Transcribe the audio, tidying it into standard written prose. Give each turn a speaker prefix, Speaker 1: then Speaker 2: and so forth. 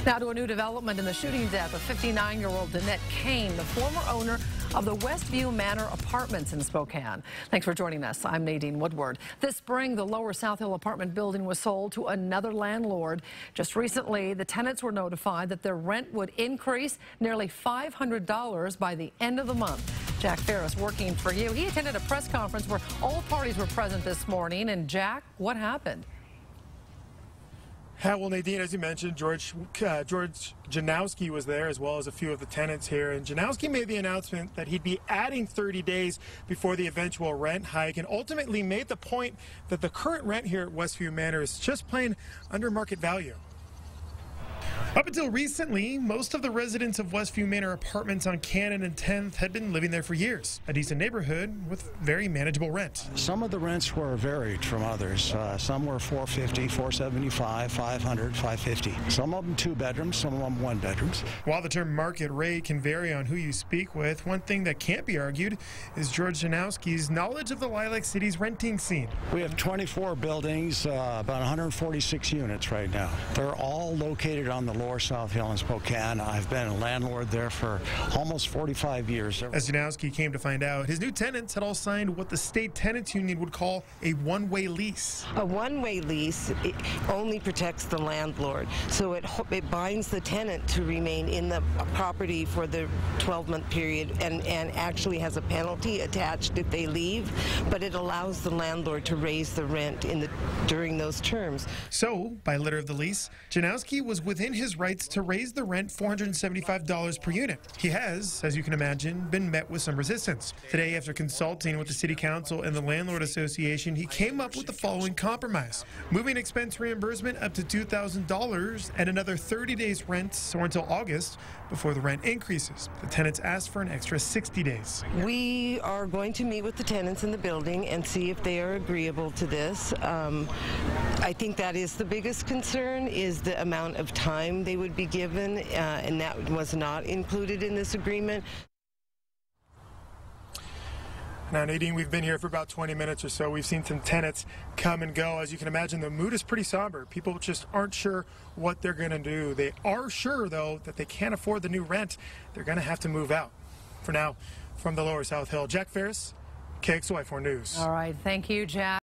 Speaker 1: Now to a new development in the shooting death of 59-year-old Danette Kane, the former owner of the Westview Manor Apartments in Spokane. Thanks for joining us. I'm Nadine Woodward. This spring, the Lower South Hill apartment building was sold to another landlord. Just recently, the tenants were notified that their rent would increase nearly $500 by the end of the month. Jack Ferris working for you. He attended a press conference where all parties were present this morning. And Jack, what happened?
Speaker 2: Well, Nadine, as you mentioned, George Janowski was there, as well as a few of the tenants here. And Janowski made the announcement that he'd be adding 30 days before the eventual rent hike, and ultimately made the point that the current rent here at Westview Manor is just plain under market value. Up until recently, most of the residents of Westview Manor Apartments on Cannon and 10th had been living there for years. A decent neighborhood with very manageable rent.
Speaker 3: Some of the rents were varied from others. Some were $450, $475, $500, $550. Some of them 2 bedrooms, some of them 1 bedrooms.
Speaker 2: While the term market rate can vary on who you speak with, one thing that can't be argued is George Janowski's knowledge of the Lilac City's renting scene.
Speaker 3: We have 24 buildings, about 146 units right now. They're all located on the Lower South Hill in Spokane. I've been a landlord there for almost 45 years.
Speaker 2: As Janowski came to find out, his new tenants had all signed what the state tenants union would call a one-way lease.
Speaker 4: A one-way lease only protects the landlord, so it binds the tenant to remain in the property for the 12-month period and actually has a penalty attached if they leave, but it allows the landlord to raise the rent during those terms.
Speaker 2: So, by letter of the lease, Janowski was within his rights to raise the rent $475 per unit. He has, as you can imagine, been met with some resistance. Today, after consulting with the City Council and the Landlord Association, he came up with the following compromise: moving expense reimbursement up to $2,000 and another 30 days rent or until August before the rent increases. The tenants asked for an extra 60 days.
Speaker 4: We are going to meet with the tenants in the building and see if they are agreeable to this. I think that is the biggest concern, is the amount of time they would be given, and that was not included in this agreement.
Speaker 2: Now, Nadine, we've been here for about 20 minutes or so. We've seen some tenants come and go. As you can imagine, the mood is pretty somber. People just aren't sure what they're going to do. They are sure, though, that they can't afford the new rent. They're going to have to move out. For now, from the Lower South Hill, Jack Ferris, KXLY4 News.
Speaker 1: All right. Thank you, Jack.